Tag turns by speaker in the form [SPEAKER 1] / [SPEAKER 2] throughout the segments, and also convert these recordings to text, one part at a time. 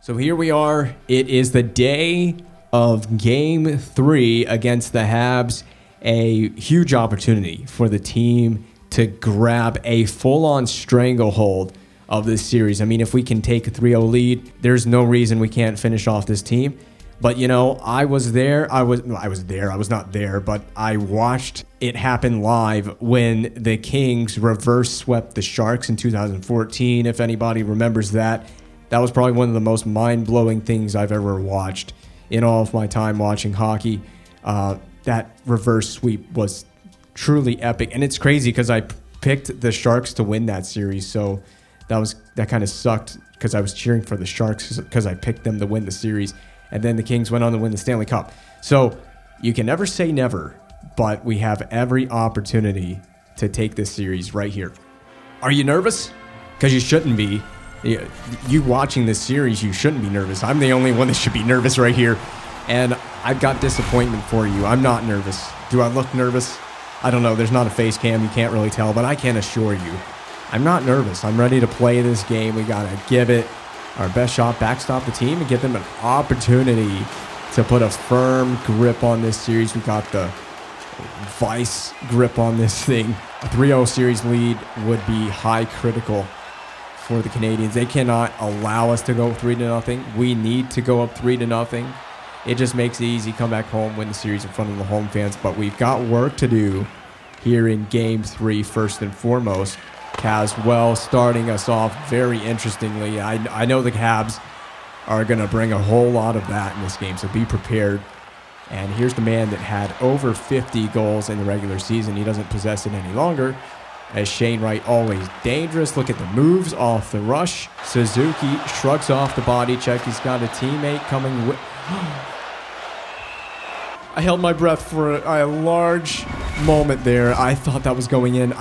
[SPEAKER 1] So here we are. It is the day of Game 3 against the Habs. A huge opportunity for the team to grab a full-on stranglehold of this series. I mean, if we can take a 3-0 lead, there's no reason we can't finish off this team. But, you know, I was not there, but I watched it happen live when the Kings reverse swept the Sharks in 2014. If anybody remembers that, that was probably one of the most mind-blowing things I've ever watched in all of my time watching hockey. That reverse sweep was truly epic. And it's crazy because I picked the Sharks to win that series. So that kind of sucked because I was cheering for the Sharks because I picked them to win the series. And then the Kings went on to win the Stanley Cup. So you can never say never, but we have every opportunity to take this series right here. Are you nervous? Because you shouldn't be. You watching this series, you shouldn't be nervous. I'm the only one that should be nervous right here. And I've got disappointment for you. I'm not nervous. Do I look nervous? I don't know. There's not a face cam. You can't really tell. But I can assure you, I'm not nervous. I'm ready to play this game. We got to give it our best shot, backstop the team, and give them an opportunity to put a firm grip on this series. We got the vice grip on this thing. A 3-0 series lead would be high critical for the Canadians. They cannot allow us to go 3-0. We need to go up 3-0. It just makes it easy. Come back home, win the series in front of the home fans. But we've got work to do here in Game 3, first and foremost. Caswell starting us off very interestingly. I know the Habs are going to bring a whole lot of that in this game, so be prepared. And here's the man that had over 50 goals in the regular season. He doesn't possess it any longer. As Shane Wright, always dangerous. Look at the moves off the rush. Suzuki shrugs off the body check. He's got a teammate coming with... I held my breath for a large moment there. I thought that was going in.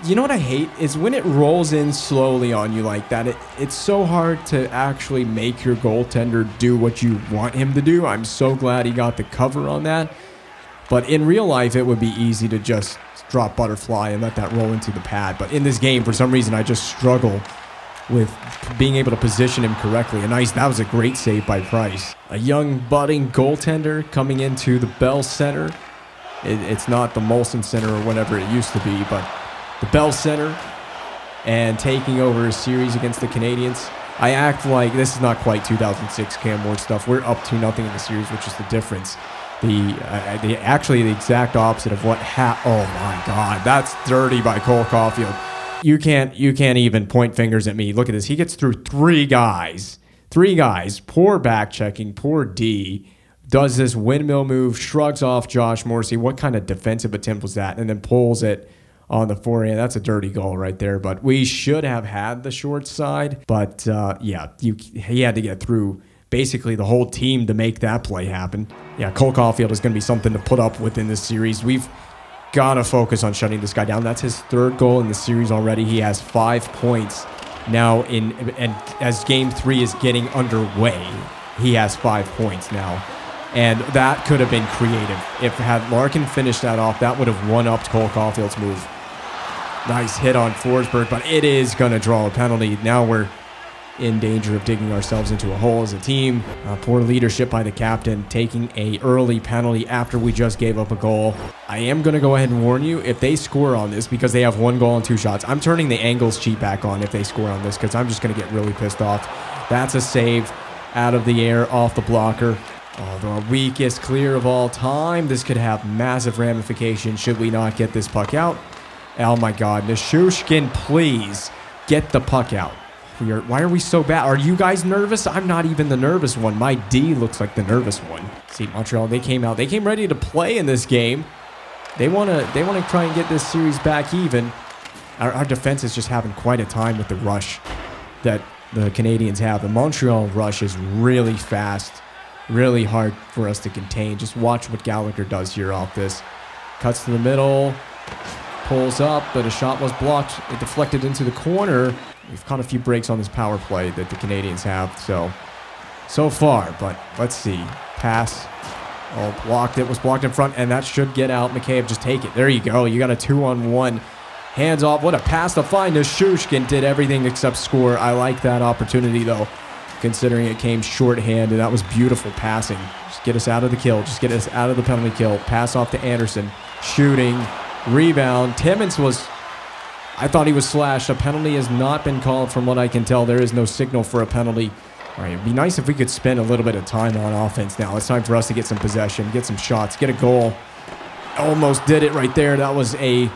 [SPEAKER 1] You know what I hate is when it rolls in slowly on you like that. It's so hard to actually make your goaltender do what you want him to do. I'm so glad he got the cover on that. But in real life, it would be easy to just drop butterfly and let that roll into the pad. But in this game, for some reason, I just struggle with being able to position him correctly. That was a great save by Price. A young budding goaltender coming into the Bell Center. It's not the Molson Center or whatever it used to be, but the Bell Center, and taking over a series against the Canadians. I act like this is not quite 2006 Cam Ward stuff. We're up 2-0 in the series, which is the difference. Actually the exact opposite of what oh my God, that's dirty by Cole Caulfield. You can't even point fingers at me. Look at this. He gets through three guys. Poor back checking, poor D. Does this windmill move, shrugs off Josh Morrissey. What kind of defensive attempt was that? And then pulls it on the forehand. That's a dirty goal right there. But we should have had the short side. But he had to get through basically the whole team to make that play happen. Yeah, Cole Caulfield is going to be something to put up with in this series. We've got to focus on shutting this guy down. That's his third goal in the series already. He has 5 points now and as Game 3 is getting underway, he has 5 points now. And that could have been creative. Had Larkin finished that off, that would have one-upped Cole Caulfield's move. Nice hit on Forsberg, but it is going to draw a penalty. Now we're in danger of digging ourselves into a hole as a team. Poor leadership by the captain, taking a early penalty after we just gave up a goal. I am going to go ahead and warn you, if they score on this, because they have 1 goal and 2 shots, I'm turning the angles cheat back on if they score on this, because I'm just going to get really pissed off. That's a save out of the air, off the blocker. Oh, the weakest clear of all time. This could have massive ramifications should we not get this puck out. Oh my God, Nishushkin, please get the puck out. Why are we so bad? Are you guys nervous? I'm not even the nervous one. My D looks like the nervous one. See, Montreal, they came out. They came ready to play in this game. They want to try and get this series back even. Our defense is just having quite a time with the rush that the Canadians have. The Montreal rush is really fast, really hard for us to contain. Just watch what Gallagher does here off this. Cuts to the middle, pulls up, but a shot was blocked. It deflected into the corner. We've caught a few breaks on this power play that the Canadians have, so far, but let's see. Pass. Oh, blocked. It was blocked in front, and that should get out. McCabe, just take it. There you go. You got a 2-on-1. Hands off. What a pass to find. Nishushkin did everything except score. I like that opportunity, though. considering it came shorthand, and that was beautiful passing. Just get us out of the kill. Just get us out of the penalty kill. Pass off to Anderson. Shooting. Rebound. Timmons was... I thought he was slashed. A penalty has not been called from what I can tell. There is no signal for a penalty. All right, it'd be nice if we could spend a little bit of time on offense now. It's time for us to get some possession, get some shots, get a goal. Almost did it right there. That was a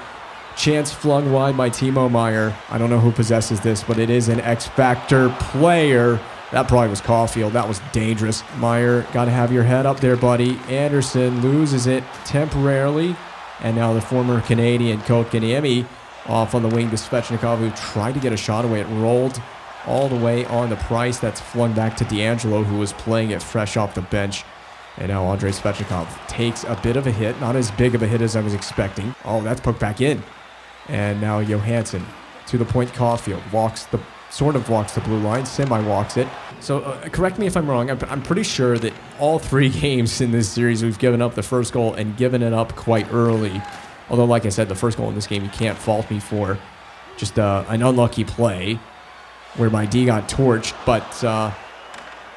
[SPEAKER 1] chance flung wide by Timo Meier. I don't know who possesses this, but it is an X-Factor player. That probably was Caulfield. That was dangerous. Meier, got to have your head up there, buddy. Anderson loses it temporarily. And now the former Canadian Kotkaniemi off on the wing to Svechnikov, who tried to get a shot away. It rolled all the way on the Price. That's flung back to D'Angelo, who was playing it fresh off the bench. And now Andrei Svechnikov takes a bit of a hit. Not as big of a hit as I was expecting. Oh, that's poked back in. And now Johansson to the point. Caulfield sort of walks the blue line. Semi-walks it. So correct me if I'm wrong. I'm pretty sure that all 3 games in this series we've given up the first goal and given it up quite early. Although, like I said, the first goal in this game you can't fault me for. Just an unlucky play where my D got torched. But...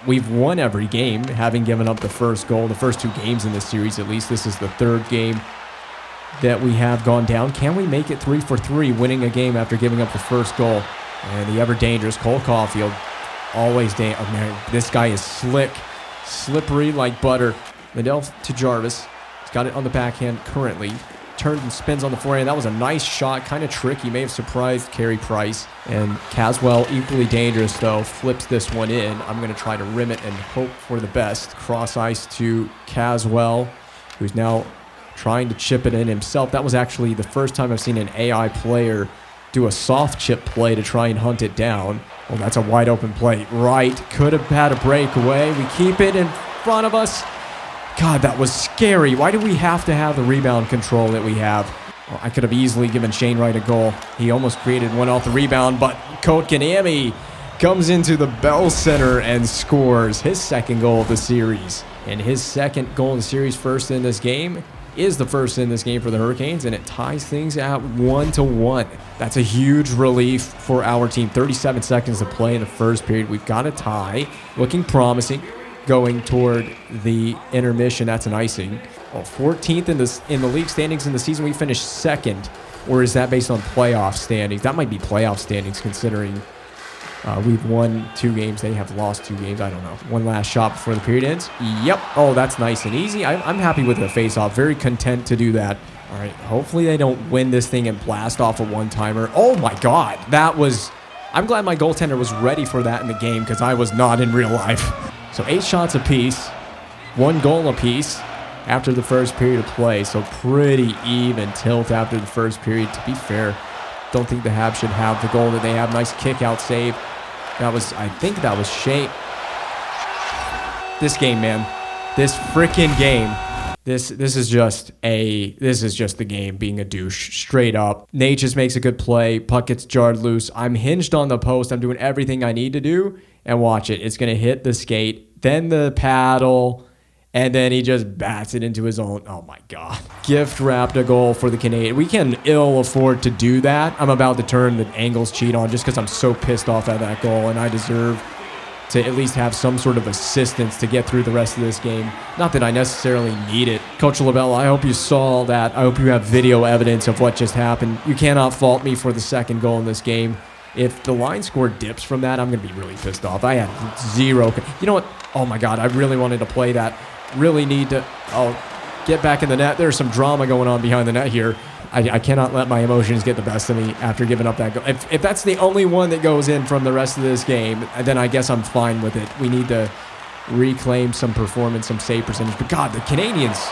[SPEAKER 1] we've won every game, having given up the first goal, the first 2 games in this series at least. This is the 3rd game that we have gone down. Can we make it 3 for 3, winning a game after giving up the first goal? And the ever-dangerous Cole Caulfield, always dangerous. Oh, man, this guy is slick, slippery like butter. Liddell to Jarvis. He's got it on the backhand currently. Turns and spins on the forehand. That was a nice shot, kind of tricky. May have surprised Carey Price. And Caswell, equally dangerous though, flips this one in. I'm going to try to rim it and hope for the best. Cross ice to Caswell, who's now trying to chip it in himself. That was actually the first time I've seen an AI player do a soft chip play to try and hunt it down. Oh, that's a wide open play. Right, could have had a breakaway. We keep it in front of us. God, that was scary. Why do we have to have the rebound control that we have? Well, I could have easily given Shane Wright a goal. He almost created one off the rebound, but Kotkaniemi comes into the Bell Center and scores his 2nd goal of the series. And his 2nd goal in the series, first in this game, is the first in this game for the Hurricanes, and it ties things at 1-1. That's a huge relief for our team. 37 seconds to play in the first period. We've got a tie, looking promising. Going toward the intermission. That's an icing. Well, 14th in the league standings in the season. We finished 2nd. Or is that based on playoff standings? That might be playoff standings considering we've won 2 games. They have lost 2 games. I don't know. One last shot before the period ends. Yep. Oh, that's nice and easy. I'm happy with the face-off. Very content to do that. All right. Hopefully they don't win this thing and blast off a one-timer. Oh, my God. That was... I'm glad my goaltender was ready for that in the game because I was not in real life. So 8 shots apiece, 1 goal apiece after the first period of play. So pretty even tilt after the first period. To be fair, don't think the Habs should have the goal that they have. Nice kick out save. I think that was Shane. This game, man. This freaking game. This is just the game being a douche, straight up. Nate just makes a good play. Puck gets jarred loose. I'm hinged on the post. I'm doing everything I need to do. And watch it. It's going to hit the skate, then the paddle, and then he just bats it into his own. Oh, my God. Gift wrapped a goal for the Canadian. We can ill afford to do that. I'm about to turn the angles cheat on just because I'm so pissed off at that goal, and I deserve to at least have some sort of assistance to get through the rest of this game. Not that I necessarily need it. Coach LaBelle, I hope you saw that. I hope you have video evidence of what just happened. You cannot fault me for the 2nd goal in this game. If the line score dips from that, I'm going to be really pissed off. I had 0. You know what? Oh, my God. I really wanted to play that. Really need to get back in the net. There's some drama going on behind the net here. I cannot let my emotions get the best of me after giving up that goal. If that's the only one that goes in from the rest of this game, then I guess I'm fine with it. We need to reclaim some performance, some save percentage. But, God, the Canadians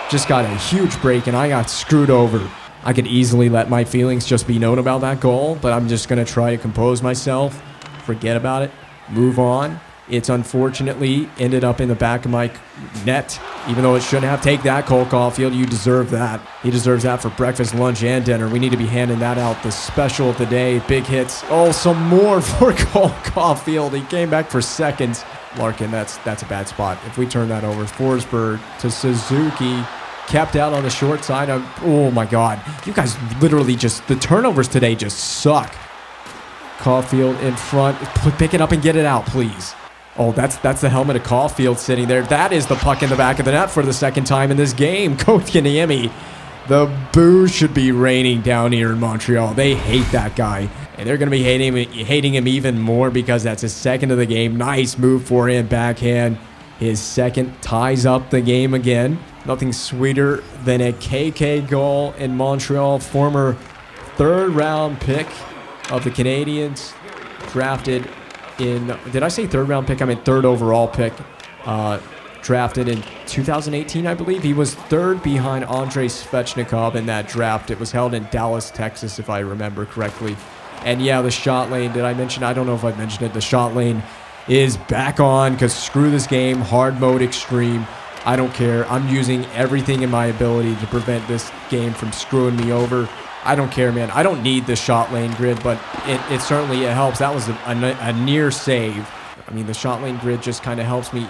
[SPEAKER 1] just got a huge break, and I got screwed over. I could easily let my feelings just be known about that goal, but I'm just going to try to compose myself, forget about it, move on. It's unfortunately ended up in the back of my net, even though it shouldn't have. Take that, Cole Caulfield. You deserve that. He deserves that for breakfast, lunch, and dinner. We need to be handing that out. The special of the day, big hits. Oh, some more for Cole Caulfield. He came back for seconds. Larkin, that's a bad spot. If we turn that over, Forsberg to Suzuki. Kept out on the short side. Oh, my God. You guys literally the turnovers today just suck. Caulfield in front. Pick it up and get it out, please. Oh, that's the helmet of Caulfield sitting there. That is the puck in the back of the net for the second time in this game. Kotkaniemi. The boo should be raining down here in Montreal. They hate that guy. And they're going to be hating him even more because that's his second of the game. Nice move forehand, backhand. His second ties up the game again. Nothing sweeter than a KK goal in Montreal. Former third-round pick of the Canadiens. Drafted in... Did I say third-round pick? I meant third overall pick. Drafted in 2018, I believe. He was third behind Andrei Svechnikov in that draft. It was held in Dallas, Texas, if I remember correctly. And yeah, the shot lane, did I mention? I don't know if I mentioned it. The shot lane is back on because screw this game. Hard mode extreme. I don't care. I'm using everything in my ability to prevent this game from screwing me over. I don't care, man. I don't need the shot lane grid, but it certainly helps. That was a near save. I mean, the shot lane grid just kind of helps me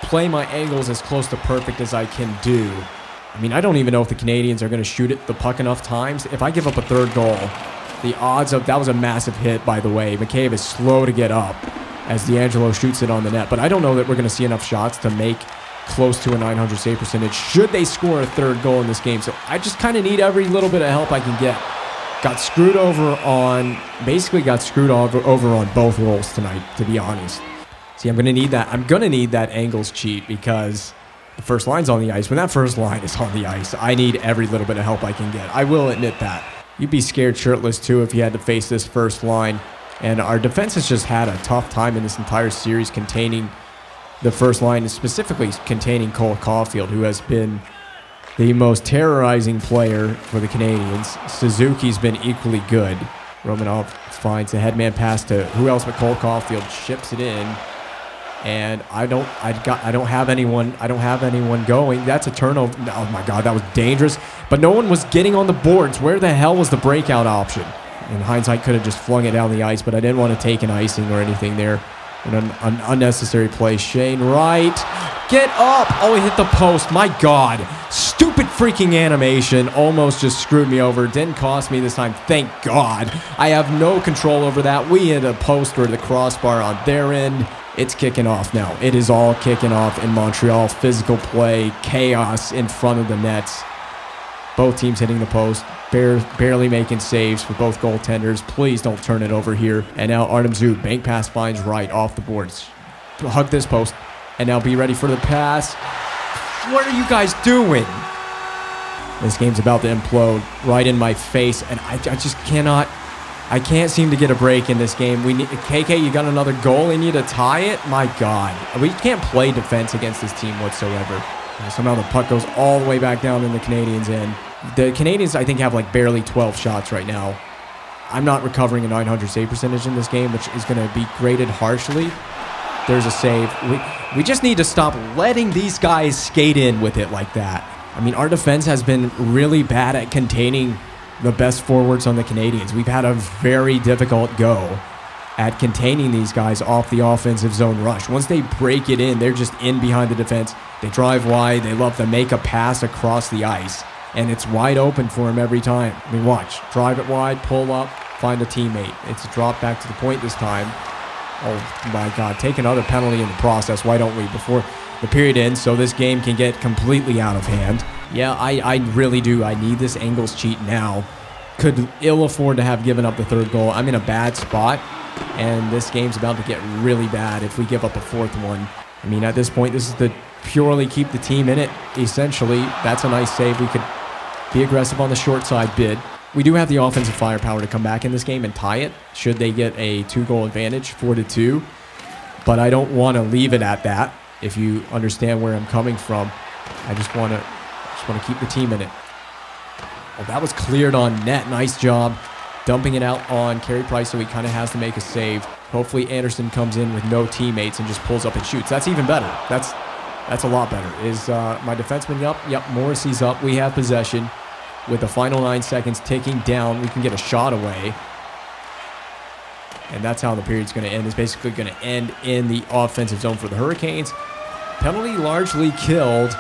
[SPEAKER 1] play my angles as close to perfect as I can do. I mean, I don't even know if the Canadiens are going to shoot the puck enough times. If I give up a third goal, the odds of... That was a massive hit, by the way. McCabe is slow to get up as D'Angelo shoots it on the net. But I don't know that we're going to see enough shots to make close to a 900 save percentage should they score a third goal in this game. So I just kind of need every little bit of help I can get. Got screwed over on... Basically got screwed over on both roles tonight, to be honest. See, I'm going to need that. I'm going to need that angles cheat because the first line's on the ice. When that first line is on the ice, I need every little bit of help I can get. I will admit that. You'd be scared shirtless, too, if you had to face this first line. And our defense has just had a tough time in this entire series containing the first line, and specifically containing Cole Caulfield, who has been the most terrorizing player for the Canadiens. Suzuki's been equally good. Romanov finds the headman pass to who else but Cole Caulfield, ships it in. And I don't have anyone going. That's a turnover. Oh my God, that was dangerous. But no one was getting on the boards. Where the hell was the breakout option? In hindsight, could have just flung it down the ice, but I didn't want to take an icing or anything there. An unnecessary play. Shane Wright, get up! Oh, he hit the post. My God, stupid freaking animation. Almost just screwed me over. Didn't cost me this time. Thank God. I have no control over that. We hit a post or the crossbar on their end. It's kicking off now. It is all kicking off in Montreal. Physical play, chaos in front of the nets. Both teams hitting the post, barely making saves for both goaltenders. Please don't turn it over here. And now Artem Zub, bank pass finds Wright off the boards. Hug this post, and now be ready for the pass. What are you guys doing? This game's about to implode right in my face, and I just cannot... I can't seem to get a break in this game. We need KK, you got another goal in you to tie it? My God. We can't play defense against this team whatsoever. Somehow the puck goes all the way back down in the Canadiens' end. The Canadiens, I think, have like barely 12 shots right now. I'm not recovering a 900 save percentage in this game, which is going to be graded harshly. There's a save. We just need to stop letting these guys skate in with it like that. I mean, our defense has been really bad at containing the best forwards on the Canadiens. We've had a very difficult go at containing these guys off the offensive zone rush. Once they break it in, they're just in behind the defense. They drive wide. They love to make a pass across the ice, and it's wide open for them every time. I mean, watch. Drive it wide, pull up, find a teammate. It's a drop back to the point this time. Oh, my God. Take another penalty in the process. Why don't we? Before the period ends, so this game can get completely out of hand. Yeah, I really do. I need this angles cheat now. Could ill afford to have given up the third goal. I'm in a bad spot, and this game's about to get really bad if we give up a fourth one. I mean, at this point, this is the purely keep the team in it, essentially. That's a nice save. We could be aggressive on the short side bid. We do have the offensive firepower to come back in this game and tie it, should they get a 2-goal advantage, 4-2. But I don't want to leave it at that, if you understand where I'm coming from. I just want to keep the team in it. Oh, that was cleared on net. Nice job dumping it out on Carey Price, so he kind of has to make a save. Hopefully Anderson comes in with no teammates and just pulls up and shoots. That's even better. That's a lot better. Is my defenseman up? Yep, Morrissey's up. We have possession. With the final 9 seconds ticking down, we can get a shot away. And that's how the period's going to end. It's basically going to end in the offensive zone for the Hurricanes. Penalty largely killed,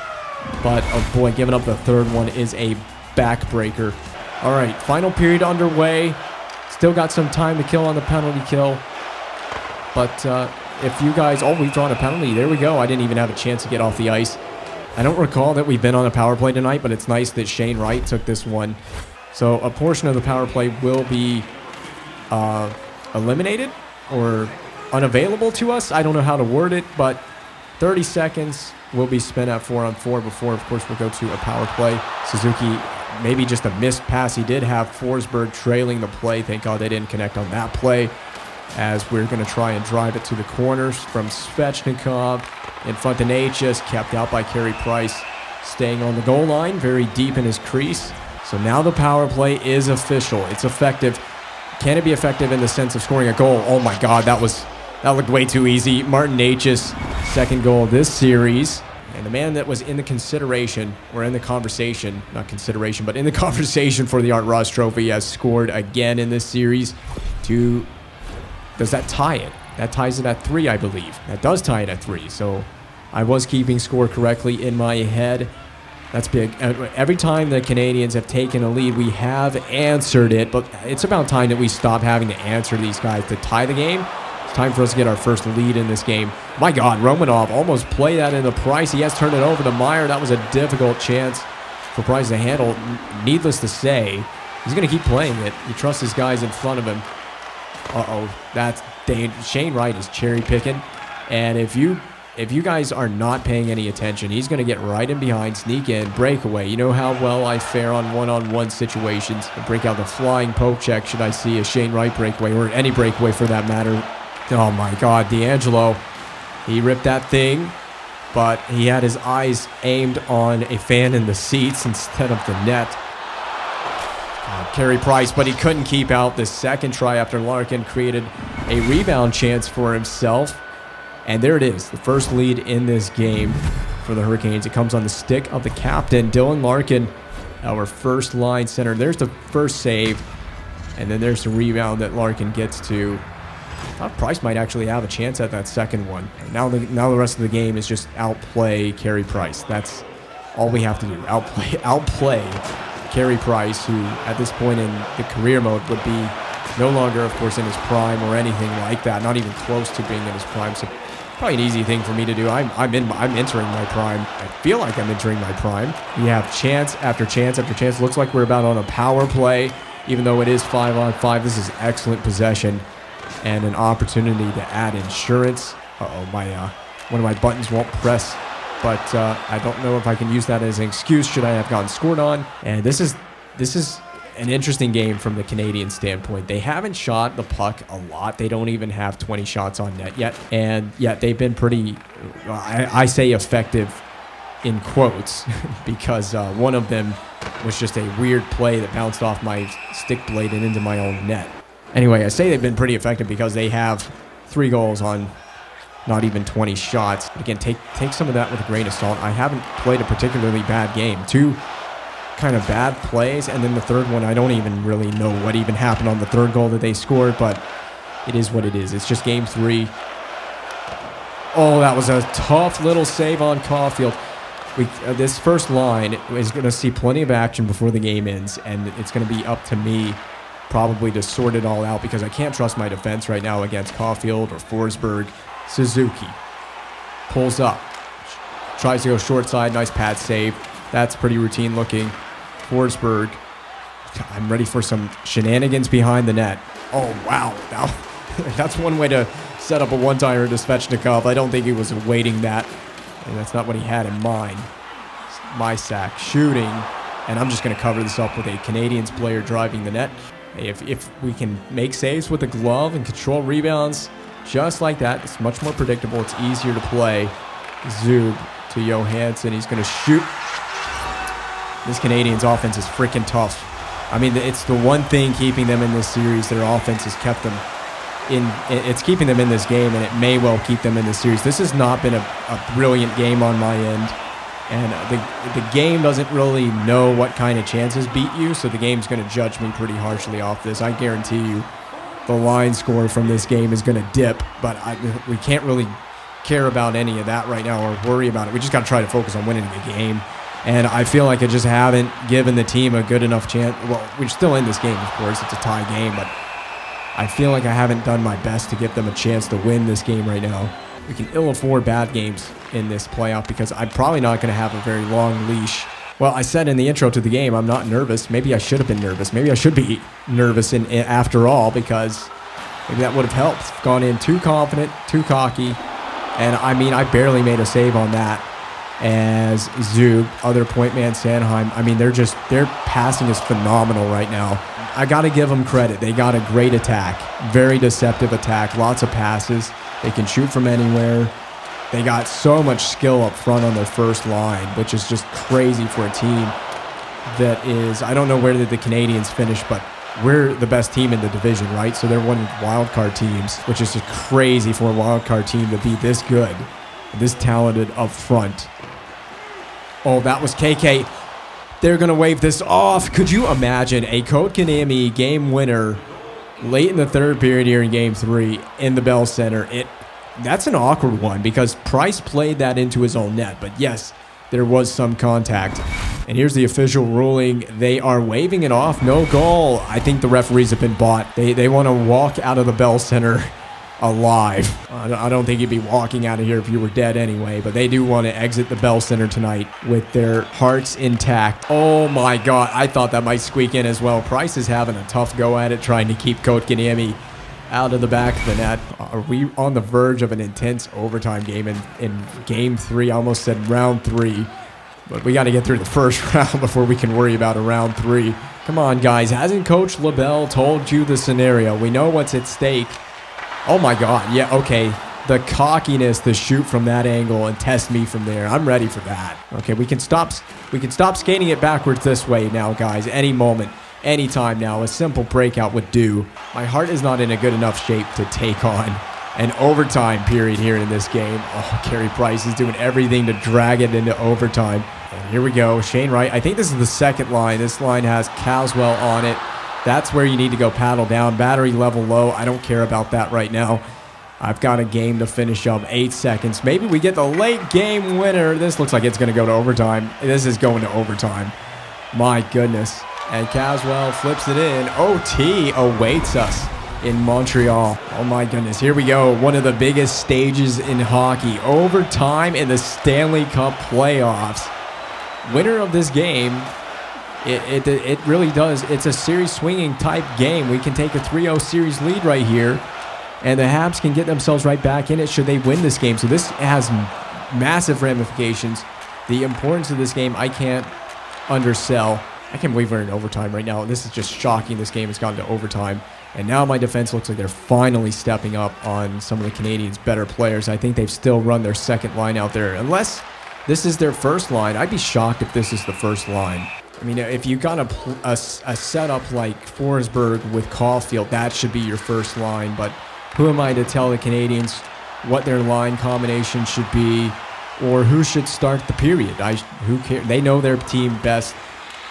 [SPEAKER 1] but oh boy, giving up the third one is a backbreaker. All right, final period underway. Still got some time to kill on the penalty kill. But if you guys, we've drawn a penalty. There we go. I didn't even have a chance to get off the ice. I don't recall that we've been on a power play tonight, but it's nice that Shane Wright took this one. So a portion of the power play will be eliminated or unavailable to us. I don't know how to word it, but 30 seconds will be spent at 4-on-4 before, of course, we'll go to a power play. Suzuki, maybe just a missed pass. He did have Forsberg trailing the play. Thank God they didn't connect on that play, as we're going to try and drive it to the corners from Svechnikov. In front of Natchez, kept out by Carey Price, staying on the goal line, very deep in his crease. So now the power play is official. It's effective. Can it be effective in the sense of scoring a goal? Oh my God, that looked way too easy. Martin Natchez, second goal of this series. And the man that was in the consideration, or in the conversation, not consideration, but in the conversation for the Art Ross Trophy, has scored again in this series. Does that tie it? That ties it at 3, I believe. That does tie it at 3. So I was keeping score correctly in my head. That's big. Every time the Canadians have taken a lead, we have answered it, but it's about time that we stop having to answer these guys to tie the game. It's time for us to get our first lead in this game. My God, Romanov almost played that into Price. He has turned it over to Meyer. That was a difficult chance for Price to handle. Needless to say, he's going to keep playing it. He trusts his guys in front of him. That's dangerous. Shane Wright is cherry picking, and if you guys are not paying any attention, he's going to get right in behind, sneak in, breakaway. You know how well I fare on one-on-one situations. Break out the flying poke check should I see a Shane Wright breakaway, or any breakaway for that matter. Oh my God, D'Angelo, he ripped that thing, but he had his eyes aimed on a fan in the seats instead of the net. Carey Price, but he couldn't keep out the second try after Larkin created a rebound chance for himself. And there it is, the first lead in this game for the Hurricanes. It comes on the stick of the captain, Dylan Larkin, our first line center. There's the first save, and then there's the rebound that Larkin gets to. I thought Price might actually have a chance at that second one. Now the rest of the game is just outplay Carey Price. That's all we have to do, outplay Carey Price, who at this point in the career mode would be no longer, of course, in his prime or anything like that, not even close to being in his prime. So probably an easy thing for me to do. I'm entering my prime. I feel like I'm entering my prime. We have chance after chance after chance. Looks like we're about on a power play, even though it is 5-on-5. This is excellent possession and an opportunity to add insurance. One of my buttons won't press, but I don't know if I can use that as an excuse should I have gotten scored on. And this is an interesting game from the Canadian standpoint. They haven't shot the puck a lot. They don't even have 20 shots on net yet. And yet they've been pretty, I say effective in quotes, because one of them was just a weird play that bounced off my stick blade and into my own net. Anyway, I say they've been pretty effective because they have 3 goals on not even 20 shots. But again, take some of that with a grain of salt. I haven't played a particularly bad game. 2 kind of bad plays, and then the third one, I don't even really know what even happened on the third goal that they scored, but it is what it is. It's just game 3. Oh, that was a tough little save on Caulfield. This first line is going to see plenty of action before the game ends, and it's going to be up to me probably to sort it all out, because I can't trust my defense right now against Caulfield or Forsberg. Suzuki pulls up, tries to go short side, nice pad save. That's pretty routine looking. Forsberg, I'm ready for some shenanigans behind the net. Oh, wow. Now, that's one way to set up a one-timer to Svechnikov. I don't think he was awaiting that, and that's not what he had in mind. My sack shooting, and I'm just going to cover this up with a Canadiens player driving the net. If we can make saves with the glove and control rebounds just like that, it's much more predictable. It's easier to play. Zub to Johansson. He's going to shoot. This Canadiens offense is freaking tough. I mean, it's the one thing keeping them in this series. Their offense has kept them in. It's keeping them in this game, and it may well keep them in this series. This has not been a brilliant game on my end, and the game doesn't really know what kind of chances beat you, so the game's going to judge me pretty harshly off this. I guarantee you the line score from this game is going to dip, but we can't really care about any of that right now or worry about it. We just got to try to focus on winning the game. And I feel like I just haven't given the team a good enough chance. Well, we're still in this game, of course. It's a tie game, but I feel like I haven't done my best to give them a chance to win this game right now. We can ill afford bad games in this playoff because I'm probably not going to have a very long leash. Well, I said in the intro to the game, I'm not nervous. Maybe I should have been nervous. Maybe I should be nervous after all, because maybe that would have helped. Gone in too confident, too cocky. And I mean, I barely made a save on that. As Zub, other point man Sanheim, I mean, their passing is phenomenal right now. I got to give them credit. They got a great attack. Very deceptive attack. Lots of passes. They can shoot from anywhere. They got so much skill up front on their first line, which is just crazy for a team that is, I don't know where the Canadians finished, but we're the best team in the division, right? So they're one of the wildcard teams, which is just crazy for a wildcard team to be this good, this talented up front. Oh, that was KK. They're going to wave this off. Could you imagine a Kotkaniemi game winner late in the third period here in Game 3 in the Bell Center? That's an awkward one because Price played that into his own net. But yes, there was some contact. And here's the official ruling. They are waving it off. No goal. I think the referees have been bought. They want to walk out of the Bell Center alive. I don't think you'd be walking out of here if you were dead anyway, but they do want to exit the Bell Center tonight with their hearts intact. Oh my God, I thought that might squeak in as well. Price is having a tough go at it, trying to keep Kotkaniemi out of the back of the net. Are we on the verge of an intense overtime game in Game 3? I almost said round 3, but we got to get through the first round before we can worry about a round 3. Come on, guys. Hasn't Coach LaBelle told you the scenario? We know what's at stake. Oh my God, yeah, okay. The cockiness to shoot from that angle and test me from there. I'm ready for that. Okay, we can stop skating it backwards this way now, guys. Any moment, any time now. A simple breakout would do. My heart is not in a good enough shape to take on an overtime period here in this game. Oh, Carey Price is doing everything to drag it into overtime. And here we go, Shane Wright. I think this is the second line. This line has Caswell on it. That's where you need to go paddle down. Battery level low. I don't care about that right now. I've got a game to finish up. 8 seconds. Maybe we get the late game winner. This looks like it's going to go to overtime. This is going to overtime. My goodness. And Caswell flips it in. OT awaits us in Montreal. Oh my goodness. Here we go. One of the biggest stages in hockey. Overtime in the Stanley Cup playoffs. Winner of this game. It really does. It's a series swinging type game. We can take a 3-0 series lead right here, and the Habs can get themselves right back in it should they win this game. So this has massive ramifications. The importance of this game I can't undersell. I can't believe we're in overtime right now. This is just shocking. This game has gone to overtime, and now my defense looks like they're finally stepping up on some of the Canadians' better players. I think they've still run their second line out there. Unless this is their first line, I'd be shocked if this is the first line. I mean, if you got a setup like Forsberg with Caulfield, that should be your first line. But who am I to tell the Canadians what their line combination should be or who should start the period? Who cares? They know their team best.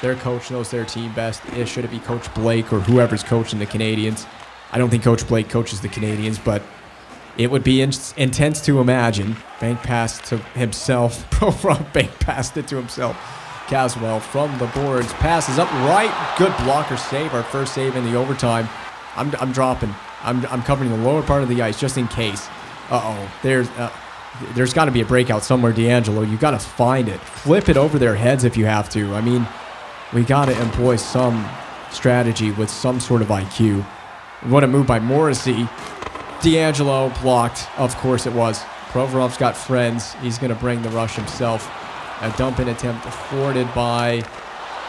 [SPEAKER 1] Their coach knows their team best. Should it be Coach Blake or whoever's coaching the Canadians? I don't think Coach Blake coaches the Canadians, but it would be intense to imagine. Bank pass to himself. Provorov bank passed it to himself. Caswell from the boards, passes up right. Good blocker save, our first save in the overtime. I'm dropping. I'm covering the lower part of the ice just in case. There's got to be a breakout somewhere, D'Angelo. You got to find it. Flip it over their heads if you have to. I mean, we got to employ some strategy with some sort of IQ. What a move by Morrissey. D'Angelo blocked. Of course it was. Provorov's got friends. He's going to bring the rush himself. A dump-in attempt thwarted by...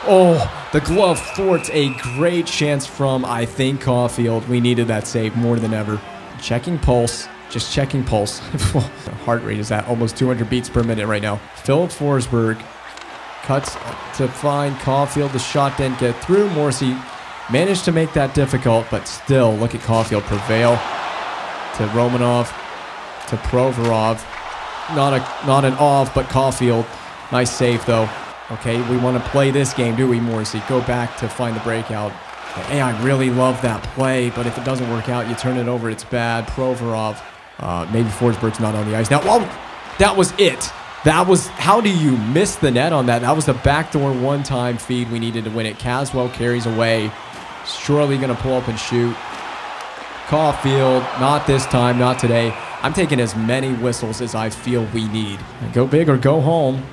[SPEAKER 1] Oh, the glove thwarts a great chance from, I think, Caulfield. We needed that save more than ever. Checking pulse. Just checking pulse. The heart rate is at almost 200 beats per minute right now. Philip Forsberg cuts to find Caulfield. The shot didn't get through. Morrissey managed to make that difficult, but still, look at Caulfield prevail. To Romanov. To Provorov. Not an off, but Caulfield. Nice save, though. Okay, we want to play this game, do we, Morrissey? Go back to find the breakout. Hey, I really love that play, but if it doesn't work out, you turn it over, it's bad. Provorov. Maybe Forsberg's not on the ice. Now, that was it. That was, how do you miss the net on that? That was the backdoor one-time feed we needed to win it. Caswell carries away. Surely going to pull up and shoot. Caulfield, not this time, not today. I'm taking as many whistles as I feel we need. Go big or go home.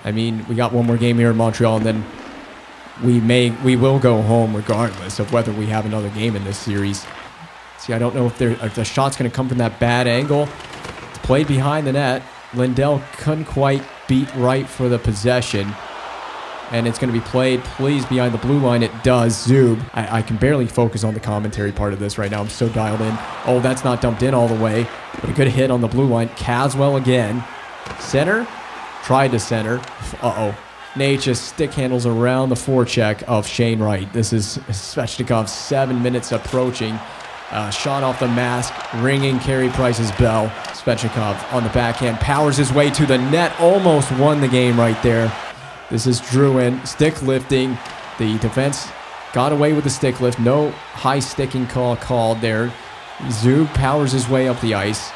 [SPEAKER 1] I mean, we got one more game here in Montreal, and then we will go home regardless of whether we have another game in this series. See, I don't know if the shot's going to come from that bad angle. It's played behind the net. Lindell couldn't quite beat right for the possession. And it's going to be played, please, behind the blue line. It does. Zub. I can barely focus on the commentary part of this right now. I'm so dialed in. Oh, that's not dumped in all the way. But a good hit on the blue line. Caswell again. Center. Tried to center. Uh-oh. Nate just stick handles around the forecheck of Shane Wright. This is Svechnikov, 7 minutes approaching. Shot off the mask, ringing Carey Price's bell. Svechnikov on the backhand, powers his way to the net. Almost won the game right there. This is Druin, stick lifting. The defense got away with the stick lift. No high sticking call called there. Zub powers his way up the ice.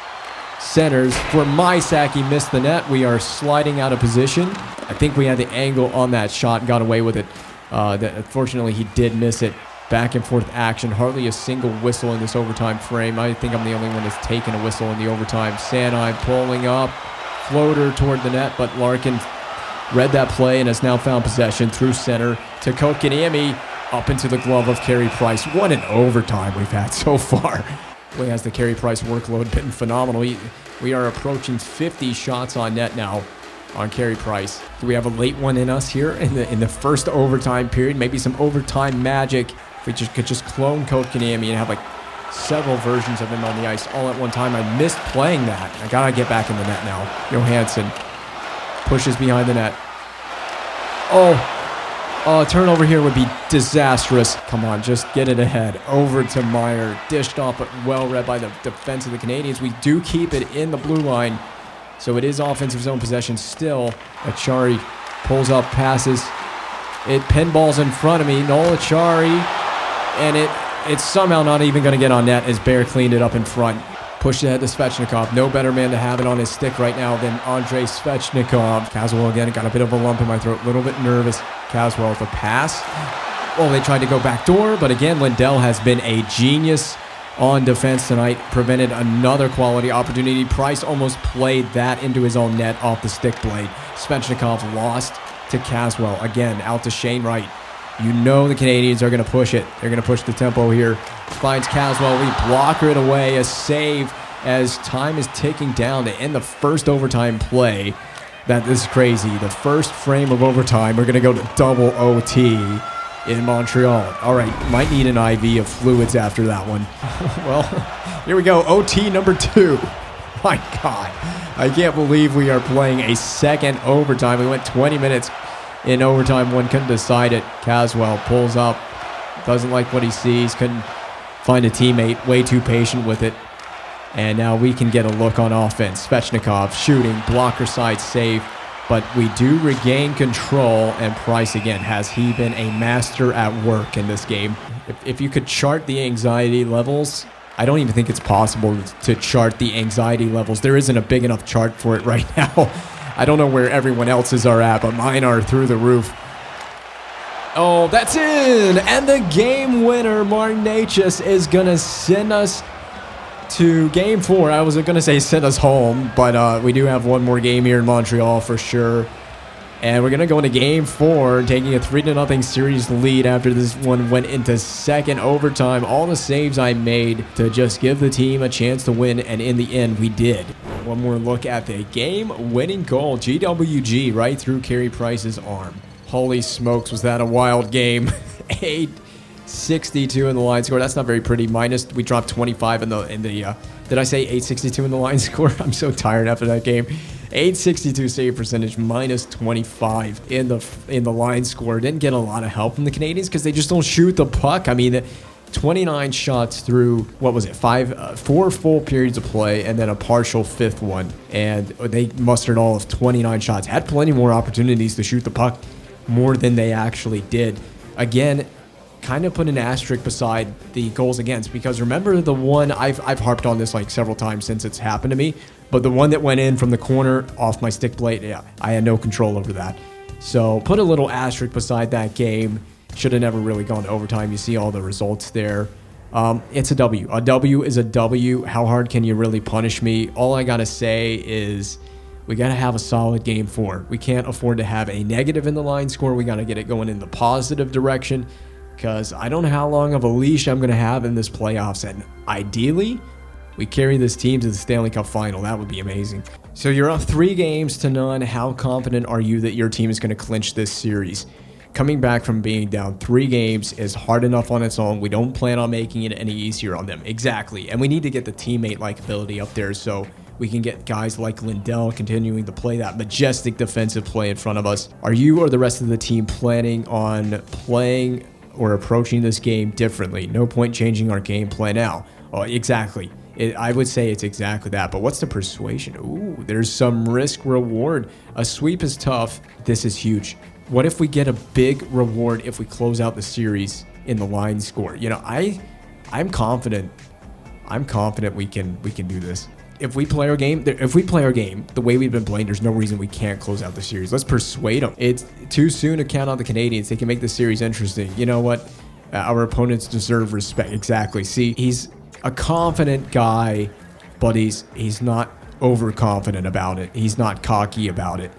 [SPEAKER 1] Centers for Mysak. He missed the net. We are sliding out of position. I think we had the angle on that shot, got away with it. Unfortunately, he did miss it. Back and forth action. Hardly a single whistle in this overtime frame. I think I'm the only one that's taken a whistle in the overtime. Sanheim pulling up. Floater toward the net, but Larkin read that play and has now found possession through center to Kotkaniemi up into the glove of Carey Price. What an overtime we've had so far. Boy, has the Carey Price workload been phenomenal. We are approaching 50 shots on net now on Carey Price. Do we have a late one in us here in the first overtime period? Maybe some overtime magic. If we could just clone Kotkaniemi and have like several versions of him on the ice all at one time. I missed playing that. I gotta get back in the net now. Johansson pushes behind the net. Oh, a turnover here would be disastrous. Come on, just get it ahead. Over to Meyer. Dished off, but well read by the defense of the Canadians. We do keep it in the blue line. So it is offensive zone possession still. Achari pulls up, passes. It pinballs in front of me. Noel Achari. And it's somehow not even going to get on net as Bear cleaned it up in front. Pushed ahead to Svechnikov. No better man to have it on his stick right now than Andrei Svechnikov. Caswell again got a bit of a lump in my throat. A little bit nervous. Caswell with a pass. Well, they tried to go backdoor, but again, Lindell has been a genius on defense tonight. Prevented another quality opportunity. Price almost played that into his own net off the stick blade. Svechnikov lost to Caswell. Again, out to Shane Wright. You know the Canadians are going to push it. They're going to push the tempo here. Finds Caswell. We blocker it away. A save as time is ticking down to end the first overtime play. That is crazy. The first frame of overtime. We're going to go to double OT in Montreal. All right, might need an IV of fluids after that one. Well, here we go. OT number 2. My God. I can't believe we are playing a second overtime. We went 20 minutes in overtime. One couldn't decide it. Caswell pulls up. Doesn't like what he sees. Couldn't find a teammate. Way too patient with it. And now we can get a look on offense. Svechnikov shooting. Blocker side save. But we do regain control, and Price, again, has he been a master at work in this game. If you could chart the anxiety levels, I don't even think it's possible to chart the anxiety levels. There isn't a big enough chart for it right now. I don't know where everyone else's are at, but mine are through the roof. Oh, that's in! And the game winner, Martin Necas, is going to send us to Game 4. I was going to say send us home, but we do have one more game here in Montreal for sure. And we're going to go into Game 4, taking a 3-0 series lead after this one went into second overtime. All the saves I made to just give the team a chance to win, and in the end, we did. One more look at the game-winning goal, GWG, right through Carey Price's arm. Holy smokes, was that a wild game. 862 in the line score. That's not very pretty. We dropped 25 in the did I say 862 in the line score? I'm so tired after that game. 862 save percentage, minus 25 in the line score. Didn't get a lot of help from the Canadians because they just don't shoot the puck. I mean, 29 shots through, what was it, 4 full periods of play and then a partial fifth one. And they mustered all of 29 shots. Had plenty more opportunities to shoot the puck, more than they actually did. Again, kind of put an asterisk beside the goals against, because remember the one, I've harped on this like several times since it's happened to me, but the one that went in from the corner off my stick blade, yeah, I had no control over that. So put a little asterisk beside that game. Should have never really gone to overtime. You see all the results there. It's a W. A W is a W. How hard can you really punish me? All I got to say is we got to have a solid game 4. We can't afford to have a negative in the line score. We got to get it going in the positive direction because I don't know how long of a leash I'm going to have in this playoffs. And ideally, we carry this team to the Stanley Cup final. That would be amazing. So you're up 3-0. How confident are you that your team is going to clinch this series? Coming back from being down 3 games is hard enough on its own. We don't plan on making it any easier on them. Exactly. And we need to get the teammate-like ability up there so we can get guys like Lindell continuing to play that majestic defensive play in front of us. Are you or the rest of the team planning on playing or approaching this game differently? No point changing our game plan now. Oh, exactly. I would say it's exactly that. But what's the persuasion? Ooh, there's some risk reward. A sweep is tough. This is huge. What if we get a big reward if we close out the series in the line score? You know, I'm confident. I'm confident we can do this. If we play our game, the way we've been playing, there's no reason we can't close out the series. Let's persuade them. It's too soon to count out the Canadians. They can make the series interesting. You know what? Our opponents deserve respect. Exactly. See, he's a confident guy, but he's not overconfident about it. He's not cocky about it.